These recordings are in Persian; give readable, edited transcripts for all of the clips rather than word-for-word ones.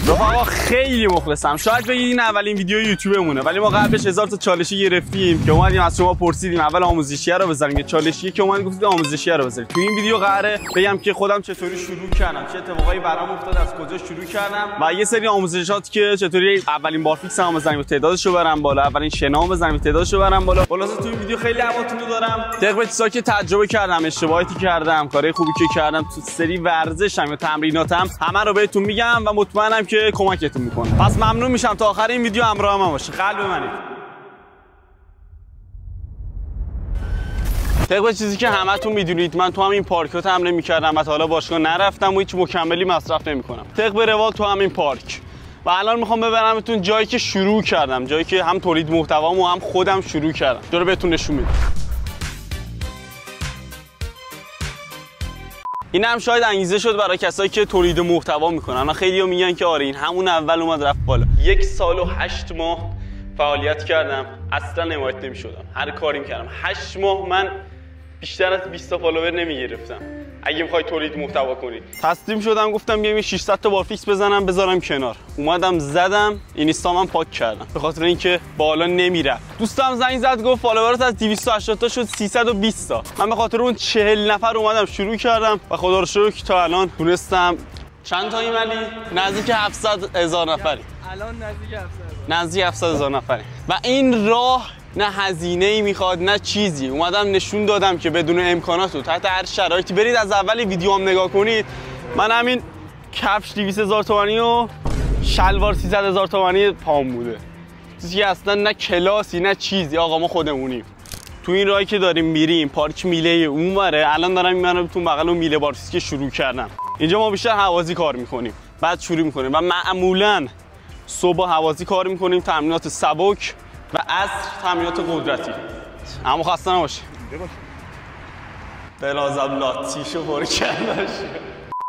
رفقا خیلی مخلصم. شاید بگید این اولین ویدیو یوتیوبمونه، ولی ما قبلش 1000 تا چالشی گرفتیم که اومدیم از شما پرسیدیم اول آموزشیه رو بذاریم، یه چالشیه که اومدید گفتید آموزشیه رو بذارید. تو این ویدیو قراره بگم که خودم چطوری شروع کردم، چه اتفاقایی برام افتاد، از کجا شروع کردم و یه سری آموزشات که چطوری اولین بار فیکسم بزنیم، تعدادشو برم بالا، اولین شنام بزنیم، تعدادشو برم بالا. خلاص تو این ویدیو خیلی حواستون رو دارم طبق چیزایی که تجربه کردم، اشتباهاتی کردم، کارهای خوبی که کردم تو سری ورزشم یا تمریناتم، همه رو بهتون میگم و مطمئنم که کمکتون میکنه. پس ممنون میشم تا آخر این ویدیو همراه من باشه. قلب منید. طبق چیزی که همتون میدونید من تو همین پارک‌ها تمرین میکردم و تا حالا باشگاه نرفتم و هیچ مکملی مصرف نمیکنم. طبق روال تو همین پارک. و الان میخوام ببرمتون جایی که شروع کردم، جایی که هم تولید محتوام و هم خودم شروع کردم. جا رو بهتون نشون میدم. این هم شاید انگیزه شد برای کسایی که تولید محتوا میکنن. انا خیلی‌ها میگن که آره این همون اول اومد رفت بالا. 1 سال و 8 ماه فعالیت کردم، اصلا حمایت نمی‌شدم. هر کاری می‌کردم 8 ماه من بیشتر از 20 تا فالوور نمی‌گرفتم. اگه می‌خوای تولید محتوا کنی، تسلیم شدم، گفتم بیام 600 تا بارفیکس بزنم بذارم کنار. اومدم زدم، اینستامم پاک کردم به خاطر اینکه بالا نمیرفت. دوستم زنگ زد گفت فالوورات از 280 تا شد 320 تا. من به خاطر اون 40 نفر اومدم شروع کردم و خدا رو شکر تا الان تونستم چند تایی ملی نزدیک 700,000 نفری. الان نزدیک 700,000 نفری و این راه نه هزینه ای میخواد نه چیزی. اومدم نشون دادم که بدون امکانات و تحت هر شرایطی برید از اول ویدیوام نگاه کنید. من همین کفش 200,000 تومانی و شلوار 300,000 تومانی پام بوده. چیزی که اصلا نه کلاسی نه چیزی. آقا ما خودمونیم. تو این راهی که داریم میریم پارک میله اونوره. الان دارم میبرم تو بغل اون میله بارفیکس که شروع کردم. اینجا ما بیشتر هوازی کار میکنیم، بعد شروع میکنیم و معمولا صبح هوازی کار میکنیم، تمرینات سبک و عصر تمرینات قدرتی. اما خسته نباشی. بلازم لاتیشو پر کردش.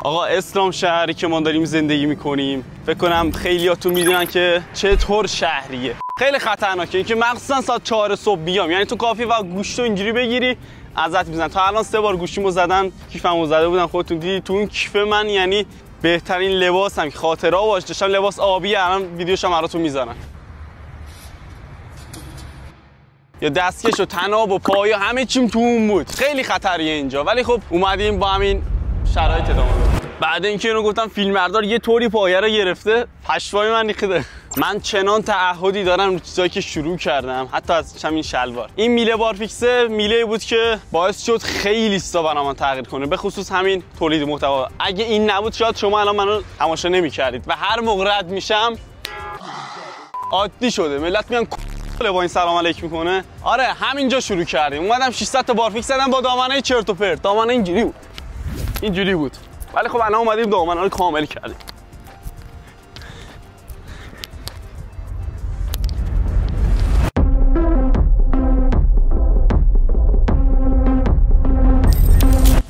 آقا اسلام شهری که ما داریم زندگی میکنیم فکر کنم خیلیاتون میدونن که چطور شهریه. خیلی خطرناکه اینکه مخصوصا ساعت 4 صبح بیام، یعنی تو کافی و گوشتو اینجوری بگیری ازت میزنن. تا الان 3 بار گوشیمو زدن، کیفمو زده بودن، خودتون دیدید. تو اون کیف من یعنی بهترین لباسم که خاطره باش داشتم، لباس آبی، الان ویدیوشم براتون میذارن. یا دستکش و تناب و پایا همه چیم تو اون بود. خیلی خطریه اینجا، ولی خب اومدیم با همین شرایط ادامه بدیم. بعد اینکه اینو گفتم فیلمبردار یه طوری پایه رو گرفته، پشمای من ریخته. من چنان تعهدی دارم رو چیزایی که شروع کردم، حتی از همین شلوار. این میله بارفیکس میله بود که باعث شد خیلی چیزا برام من تغییر کنه، به خصوص همین تولید محتوا. اگه این نبود شاید شما الان منو تماشا نمی‌کردید و هر موقع رد میشم عادی شده. ملت میان با این سلام علیک میکنه. آره همینجا شروع کردیم. اومدم 600 تا بارفیکس زدم با دامنه چرت و پرت. دامنه اینجوری بود. اینجوری بود. ولی خب الان اومدیم دامنه رو کامل کردیم.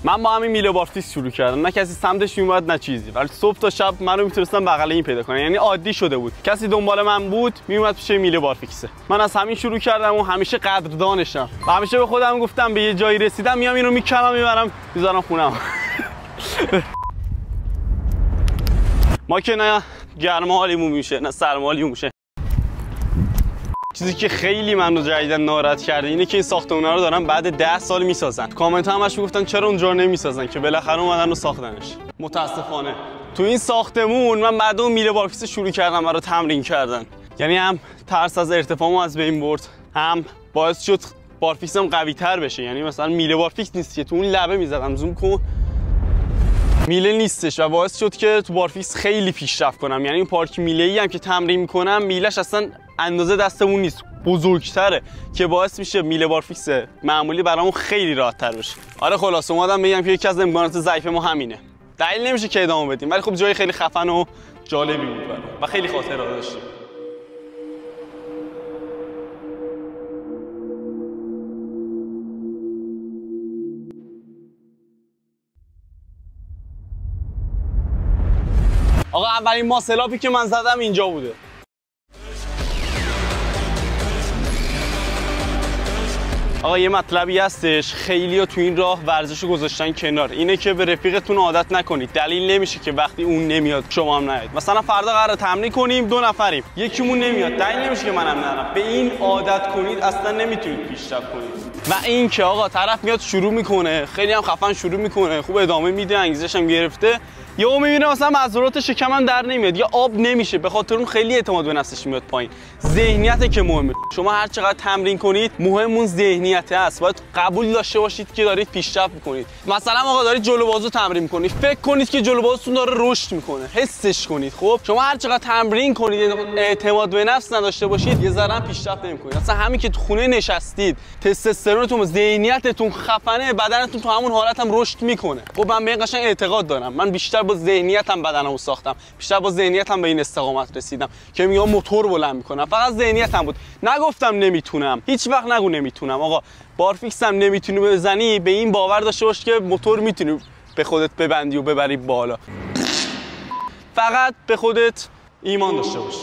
من با همین میله بارفیکس شروع کردم. نه کسی سمتش میومد نه چیزی، ولی صبح تا شب منو میتونستم بغل این پیدا کنم. یعنی عادی شده بود، کسی دنبال من بود میومد پیش میله بارفیکس. من از همین شروع کردم و همیشه قدردانشم و همیشه به خودم گفتم به یه جایی رسیدم میام اینو میکنم میبرم میذارم خونم. ما که نه گرما حالیمون میشه نه سرما حالیمون میشه. چیزی که خیلی منو جدیدن ناراحت کرده اینه که این ساختمونا رو دارن بعد 10 سال میسازن. تو کامنت ها همش میگفتن چرا اونجا رو نمیسازن، که بالاخره اومدن و ساختنش. متاسفانه تو این ساختمون من بعد اون میله بارفیکس شروع کردم برای تمرین کردن. یعنی هم ترس از ارتفاعمو از بین برد، هم باعث شد بارفیکسم قوی تر بشه. یعنی مثلا میله بارفیکس نیست که تو اون لبه میزدم، زوم کن میله نیستش و باعث شد که تو بارفیکس خیلی پیشرفت کنم. یعنی این پارک میله‌ای هم که تمرین میکنم میلهش اصلا اندازه دستمون نیست، بزرگتره که باعث میشه میله بارفیکس معمولی برامون خیلی راحت تر بشه. آره خلاص اومدم بگم که یکی از امکانات ضعیف ما همینه. دلیل نمیشه که ادامه بدیم، ولی خب جای خیلی خفن و جالبی بود برام و خیلی خاطره داشتیم. آقا اولین ماسلاپی که من زدم اینجا بوده. آقا یه مطلبی هستش، خیلی‌ها تو این راه ورزشو گذاشتن کنار، اینه که به رفیقتون عادت نکنید. دلیل نمیشه که وقتی اون نمیاد شما هم نیاید. مثلا فردا قراره تمرین کنیم، 2 نفریم، یکیمون نمیاد، دلیل نمیشه که منم نرم. به این عادت کنید اصلا نمیتونید پیشرفت کنید. و این که آقا طرف میاد شروع میکنه، خیلی هم خفن شروع میکنه، خوب ادامه میده، انگیزش هم گرفته، یهو میبینه مثلا معذورات شکم هم در نمیاد یا آب نمیشه، به خاطر اون خیلی اعتماد به نفسش میاد پایین. ذهنیت که مهمه. شما هر چقدر تمرین کنید، مهم اون ذهنیت است. باید قبول داشته باشید که دارید پیشرفت میکنید. مثلا آقا دارید جلو بازو تمرین میکنید، فکر کنید که جلو بازوتون داره رشد میکنه، حسش کنید. خب شما هر چقدر تمرین کنید، اعتماد به نفس نداشته باشید، یه ذره پیشرفت نمیکنید. اصلا همین که تو خونه نشستید، تستوسترونتون، ذهنیتتون خفنه، بدنتون تو همون حالت هم رشد میکنه. خب من به این قشنگ اعتقاد دارم. من بیشتر با ذهنیتم بدنمو ساختم، بیشتر با ذهنیتم به این استقامت رسیدم که میگم موتور بلند میکنم. فقط ذهنیتم بود، نگفتم نمیتونم. هیچ وقت نگو نمیتونم. آقا بارفیکس هم نمیتونی بزنی، به این باور داشته باش که موتور میتونی به خودت ببندی و ببری بالا. فقط به خودت ایمان داشته باش.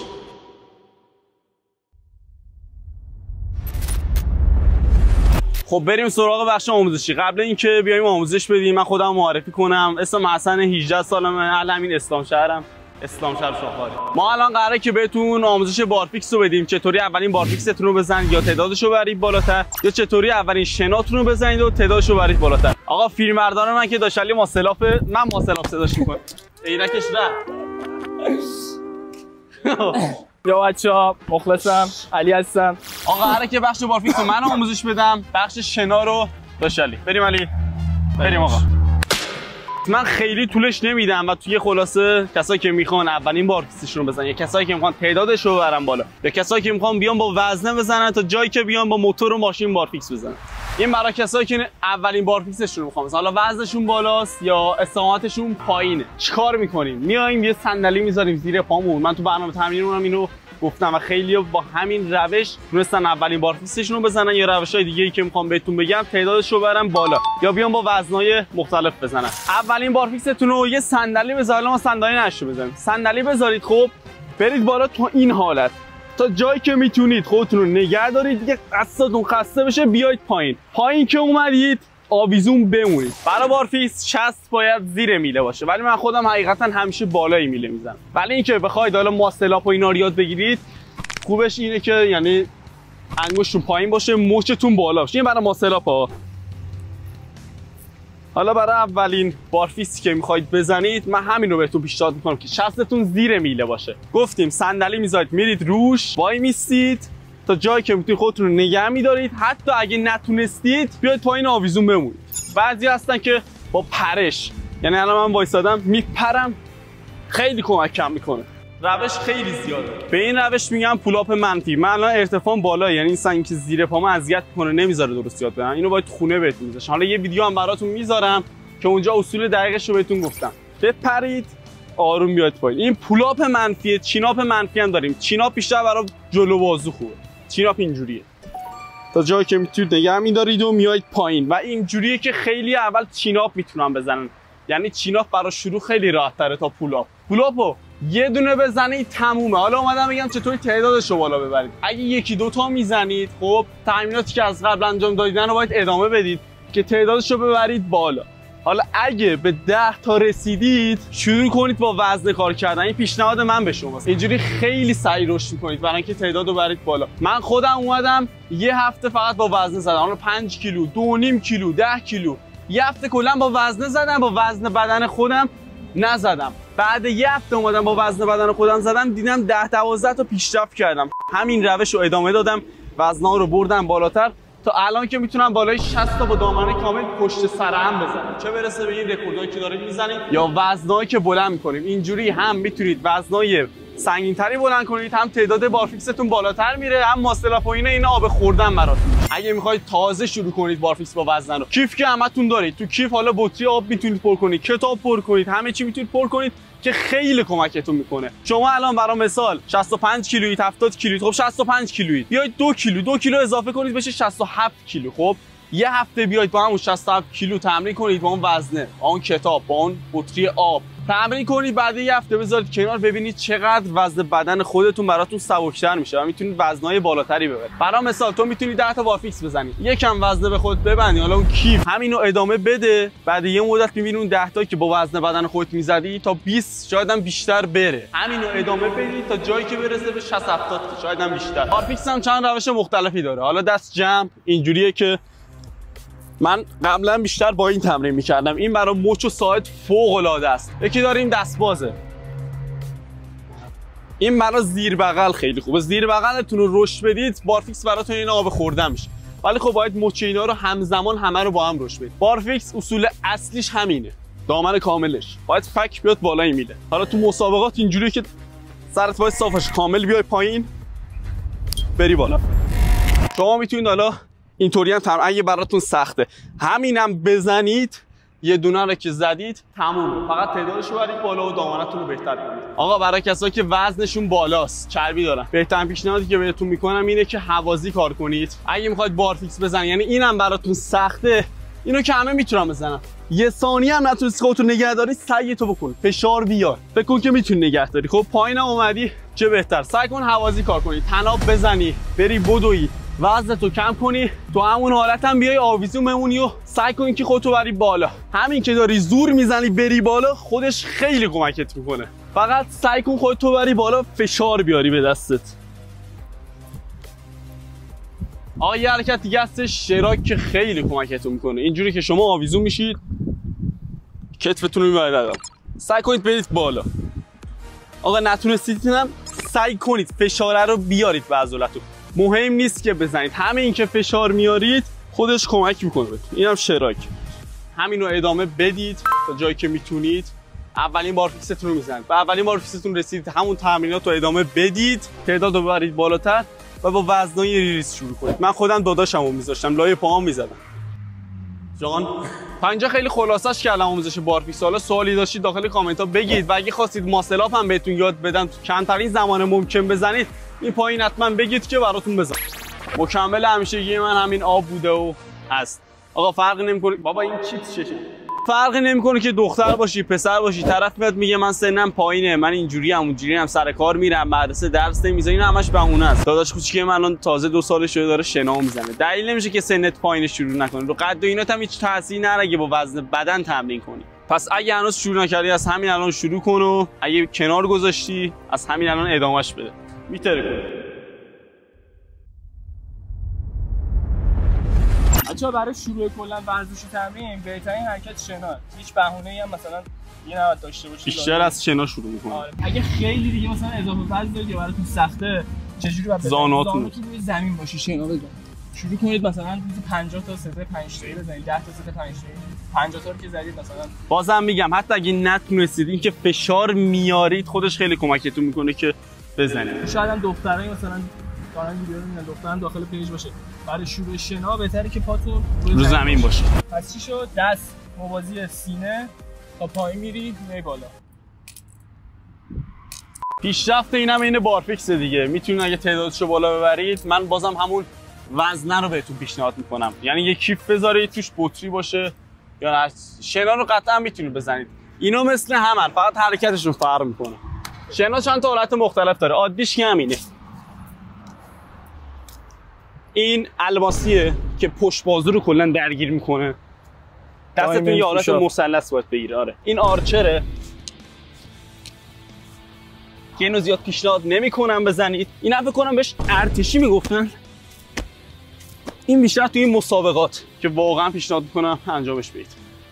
خب بریم سراغ بخش آموزشی. قبل اینکه بیایم آموزش بدیم من خودم معرفی کنم. اسمم حسن، 18 سالمه، اهل همین اسلام شهرم، اسلام شهر شاخاری. ما الان قراره که بهتون آموزش بارفیکس رو بدیم، چطوری اولین بارفیکستون رو بزنید یا تعدادش رو برید بالاتر، یا چطوری اولین شناتون رو بزنید و تعدادش رو برید بالاتر. آقا فیلمبردار من که داشت علی ماسلاف، من ماسلاف صداش میکنم. عینکش یا بچه‌ها، مخلصم، علی هستم. آقا قراره که بخش بارفیکس رو من آموزش بدم، بخش شنا رو داشت علی. بریم علی، بریم آقا. من خیلی طولش نمیدم و توی خلاصه کسایی که میخوان اولین بارفیکسشون رو بزنن، یا کسایی که میخوان تعدادش رو ببرن بالا، یا کسایی که میخوان بیان با وزنه بزنن تا جایی که بیان با موتور و ماشین بارفیکس بزنن. این برای کسایی که اولین بارفیکسشون رو میخوان، مثلا حالا وزنشون بالاست یا استقامتشون پایینه. چیکار میکنیم؟ میایم یه صندلی میذاریم زیر پامون. من تو برنامه تمرینمون اینو گفتم و خیلی‌ها با همین روش تونستن اولین بارفیکسشون رو بزنن، یا روش‌های دیگه‌ای که میخوام بهتون بگم تعدادش رو برن بالا یا بیان با وزن‌های مختلف بزنن. اولین بارفیکستون رو یه صندلی بذارید، ما صندلی نشه بزنیم. صندلی بذارید، خب برید بالا تا این حالت، تا جایی که میتونید خودتون رو نگه دارید، دیگه قصتون خسته بشه بیاید پایین که اومدید آویزون بمونید. برای بارفیکس چست باید زیر میله باشه، ولی من خودم حقیقتا همیشه بالای میله میزنم. ولی اینکه بخواید حالا ماسلاپ و اینا رو یاد بگیرید، خوبش اینه که یعنی انگشتتون پایین باشه، مچتون بالا باشه. این برای ماسلاپ ها. حالا برای اولین بارفیکسی که میخواید بزنید، من همین رو بهتون پیشنهاد میکنم که چستتون زیر میله باشه. گفتیم صندلی میذارید، میرید روش، وای میستید تا جایی که میتونید خودتون رو نگه میدارید. حتی اگه نتونستید بیاید پایین آویزون بمونید. بعضی هستن که با پرش، یعنی الان من وایسادم میپرم، خیلی کمکم میکنه. روش خیلی زیاده. به این روش میگم پولاپ منفی. من الان ارتفاعم بالا، یعنی این سنگی که زیر پام اذیت میکنه، نمیذاره درست یاد بگیرم. اینو باید خونه بهتون میذارم. حالا یه ویدیو هم براتون میذارم که اونجا اصول دقیقش رو بهتون گفتم. بپرید، آروم بیاید پایین. این پولاپ منفیه. چیناپ منفی هم داریم. چیناپ بیشتر برای جلو بازو خوبه. چیناپ اینجوریه، تا جایی که میتونید نگه میدارید و میایید پایین. و اینجوریه که خیلی اول چیناپ میتونن بزنن، یعنی چیناپ برای شروع خیلی راحت تره تا پولاپ. پولاپو یه دونه بزنید تمومه. حالا اومدم بگم چطوری تعدادش رو بالا ببرید. اگه یکی دوتا میزنید، خب تمریناتی که از قبل انجام دادیدن رو باید ادامه بدید که تعدادش رو ببرید بالا. حالا اگه به 10 تا رسیدید، شروع کنید با وزن کار کردن. این پیشنهاد من به شماست. اینجوری خیلی سریع رشد می‌کنید برای اینکه تعداد رو برید بالا. من خودم اومدم یه هفته فقط با وزن زدم. حالا 5 کیلو، 2.5 کیلو، 10 کیلو. یه هفته کلا با وزن زدم، با وزن بدن خودم نزدم. بعد یه هفته اومدم با وزن بدن خودم زدم، دیدم 10-12 تا پیشرفت کردم. همین روش رو ادامه دادم، وزن‌ها رو بردم بالاتر تا الان که میتونم بالای 60 تا با دامنه کامل پشت سر هم بزنم. چه برسه به این رکوردایی که داریم میزنیم یا وزنایی که بلند میکنیم. اینجوری هم میتونید وزنای سنگین‌تری بلند کنید، هم تعداد بارفیکستون بالاتر میره، هم ماسلاپ و اینا آب خوردن براتون. اگه میخواید تازه شروع کنید بارفیکس با وزن رو، کیف که همتون دارید، تو کیف حالا بطری آب میتونید پر کنید، کتاب پر کنید، همه چی میتونید پر کنید که خیلی کمکتون میکنه. شما الان برای مثال 65 کیلویید، 70 کیلویید، خب 65 کیلویید، بیاید 2 کیلو اضافه کنید بشه 67 کیلو. خب یه هفته بیاید با همون 67 کیلو تمرین کنید، با اون وزنه، با اون کتاب، با اون بطری آب تمرین کنید. بعد یه هفته بذارید کنار ببینید چقدر وزن بدن خودتون براتون سبک‌تر میشه و میتونید وزنهای بالاتری ببرید. برای مثال تو میتونید 10 تا بارفیکس بزنید، یکم وزنه به خود ببندید، حالا اون کیف همینو ادامه بده. بعد یه مدت می‌بینید اون 10 تا که با وزن بدن خودت میزدی تا 20 شاید هم بیشتر بره، همینو ادامه بدید تا جایی که برسه به 60 70 تا شاید هم بیشتر. بارفیکس هم چند روش مختلفی داره. حالا دست جمع اینجوریه که من قبلا بیشتر با این تمرین میکردم، این برای مچ و ساعد فوق العاده است. یکی داریم دست بازه، این برای زیر بغل خیلی خوبه، زیر بغلتون رو رشد بدید بارفیکس براتون این آب خوردن میشه. ولی خب باید مچ اینا رو همزمان همه رو با هم رشد بدید. بارفیکس اصول اصلیش همینه، دامن کاملش باید فک بیاد بالای میله. حالا تو مسابقات اینجوریه که سرت باید صافش کامل بیای پایین بری بالا. شما میتونید حالا اینطوری هم اگه براتون سخته همینم بزنید، یه دونه رو که زدید تمومه، فقط تعدادش رو برید بالا و دامنتون رو بهتر کنید. آقا برای کسایی که وزنشون بالاست، چربی دارن، بهترین پیشنهادی که بهتون میکنم اینه که هوازی کار کنید. اگه میخواید بارفیکس بزنید، یعنی اینم براتون سخته، اینو که همه میتونن بزنن، یه ثانیه هم نتونستی خودتو نگه داری، سعی تو بکن، فشار بیار، فکر کن که میتونی نگه داری. خب پایینم اومدی چه بهتر، سعی کن هوازی کار کنی، تناب بزنی، بری بدوی، وزنتو کم کنی، تو همون حالت هم بیای آویزون بمونی و سعی کن که خودتو بری بالا. همین که داری زور میزنی بری بالا خودش خیلی کمکت میکنه. فقط سعی کن خودتو بری بالا، فشار بیاری به دستت. یه حرکت دیگه هستش، شراک، که خیلی کمکتون میکنه. اینجوری که شما آویزون میشید، کتفتون رو میبرید عقب، سعی کنید برید بالا. آقا نتونستید هم سعی کنید فشاره رو بیارید به عضلاتتون. مهم نیست که بزنید، همین که فشار میارید خودش کمک میکنه بهتون. اینم شراک، همین رو ادامه بدید تا جایی که میتونید. اولین بارفیکستون رو میزنید، به اولین بارفیکستون رسیدید، همون تمرینات رو ادامه بدید، تعداد رو ببرید بالاتر و با وزنای ریز شروع کنید. من خودم داداشمو میذاشتم لای پاهام میزدم. جان تا اینجا خیلی خلاصش کردم آموزش بارفیکس. حالا سوالی داشتید داخل کامنت ها بگید و اگه خواستید ماسل اپ هم بهتون یاد بدم تو کمترین زمان ممکن بزنید، این پایین حتما بگید که براتون بزنم. مکمل همیشگی من همین آب بوده و هست. آقا فرقی نمیکنه بابا این چیه، فرقی نمیکنه که دختر باشی پسر باشی، طرف میاد میگه من سنم پایینه، من اینجوری ام اونجوری ام، سر کار میرم، مدرسه درس نمیذارم، این همش بهونه است. داداش کوچیک من الان تازه 2 سالش شده داره شنا میزنه، دلیل نمیشه که سنت پایین شروع نکنی. رو قد و اینات هم هیچ تاثیری نداره اگه با وزن بدن تمرین کنی. پس اگه هنوز شروع نکردی از همین الان شروع کن و اگه کنار گذاشتی از همین الان ادامهش بده. میتره کن. بچه‌ها برای شروع کلا ورزش و تمرین بهترین حرکت شنا. هیچ بهونه‌ای هم مثلا یه نباید داشته باشید. بیشتر از شنا شروع می‌کنید. اگه خیلی دیگه مثلا اضافه وزن دارید یا براتون سخته، چجوری باید زانوتون روی زمین باشی شنا بزنید. شروع کنید مثلا روزی 50 تا ست 5 تایی بزنید، 10 تا ست 5 تایی، 50 تا رو که زدید مثلا. بازم میگم حتی اگه نتونستید این که فشار میارید خودش خیلی کمکتون میکنه که بزنید. شاید هم دخترای مثلا دارن ویدیو رو میبینن، دختران داخل پیج باشه، برای شروع شنا بهتره که پاتون رو زمین باشه. پس چی شد؟ دست موازی سینه تا پایین میری میای بالا. پیشرفت اینم این بارفیکس دیگه. میتونید اگه تعدادشو بالا ببرید، من بازم همون وزنه رو بهتون پیشنهاد میکنم. یعنی یه کیف بذارید توش بطری باشه یا نه. شنا رو قطعا میتونید بزنید. اینا مثل همن، فقط حرکتشون فرق میکنه. شنا چند تا حالت مختلف داره. عادیش که همینه. این الماسیه که پشت بازو رو کلا درگیر میکنه. دستتون یه حالت مثلث باید بگیره. آره. این آرچره که اینو زیاد پیشنهاد نمیکنم بزنید. اینا فکر کنم بهش ارتشی میگفتن. این بیشتر توی این مسابقات که واقعا پیشنهاد میکنم انجامش بدید.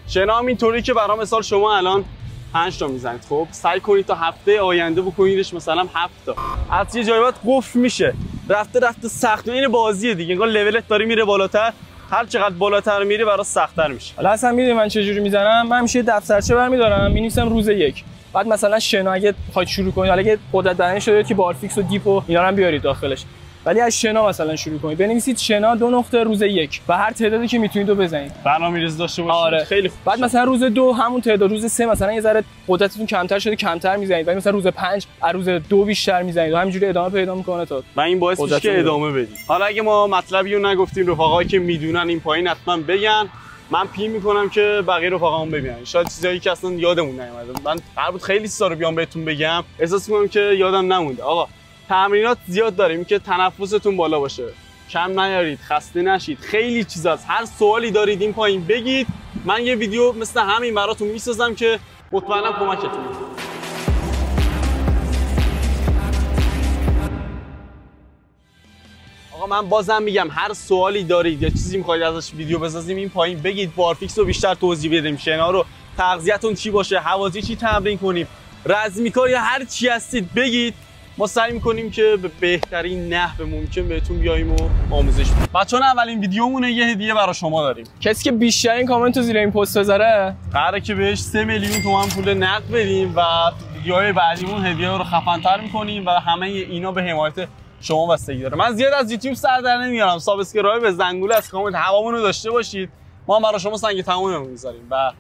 شنا هم اینطوری که برای مثال شما الان 5 تا میزنید، خب سعی کنید تا هفته آینده بکنیدش مثلا 7 تا. از یه جایی بعد قفل میشه. رفته سخت. این بازیه دیگه. انگار لولت داری میره بالاتر. هر چقدر بالاتر میری برای سخت‌تر میشه. حالا اصلا میدونی من چه جوری میزنم؟ من میشه دفترچه برمی‌دارم، می‌نویسم روز 1. بعد مثلا شنا اگه بخواید شروع کنید، حالا اگه قدرت بدنی شده که بارفیکس و دیپ و اینا رو هم بیارید داخلش. ولی از شنا مثلا شروع کنید. بنویسید شنا 2 نقطه روز 1 و هر تعدادی که میتونید رو بزنید. برنامه‌ریزی داشته باشید. آره. خیلی خوب. بعد مثلا روز 2 همون تعداد، روز 3 مثلا یه ذره قدرتتون کمتر شده کمتر میزنید، ولی مثلا روز 5 از روز 2 بیشتر میزنید و همینجوری ادامه پیدا میکنه تا و این باعث میشه که ادامه بدید. حالا اگه ما مطلبی رو نگفتیم، رفقایی که میدونن این پایین حتما بگن. من پی میکنم که بقیه رفقامون ببینن. شاید چیزایی که اصلا یادمون نیومده. من قرار بود خیلی چیزا رو بیام بهتون بگم. احساس میکنم که یادم نمونده. آقا تمرینات زیاد داریم که تنفستون بالا باشه. کم نیارید، خسته نشید. خیلی چیزاست. هر سوالی دارید این پایین بگید. من یه ویدیو مثل همین براتون میسازم که مطمئنم کمکتون میکنه. آقا من بازم میگم هر سوالی دارید یا چیزی میخواید ازش ویدیو بسازیم این پایین بگید. بارفیکس رو بیشتر توضیح بدیم. شنا رو تغذیه‌تون چی باشه، هوازی چی تمرین کنیم، رزمیکار یا هر چی هستید بگید. ما سعی میکنیم که به بهترین نحو ممکن بهتون بیایم و آموزش بدیم. بچه‌ها اولین ویدیومونه یه هدیه برای شما داریم. کسی که بیشترین کامنت رو زیر این پست بذاره قراره که بهش 3 میلیون تومان پول نقد بدیم و ویدیوهای بعدیمون هدیه رو خفن‌تر میکنیم و همه اینا به حمایت شما بستگی داره. من زیاد از یوتیوب سر در نمیارم. سابسکرایب به زنگوله از کامنت هوامون رو داشته باشید. ما برای شما سنگ تموممون میذاریم و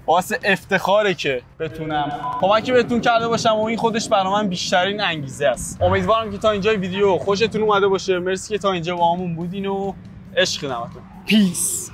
واسه افتخاره که بتونم کمکی بهتون کرده باشم و این خودش برای من بیشترین انگیزه است. امیدوارم که تا اینجای ویدیو خوشتون اومده باشه. مرسی که تا اینجا با همون بودین و عشق نمتون. پیس.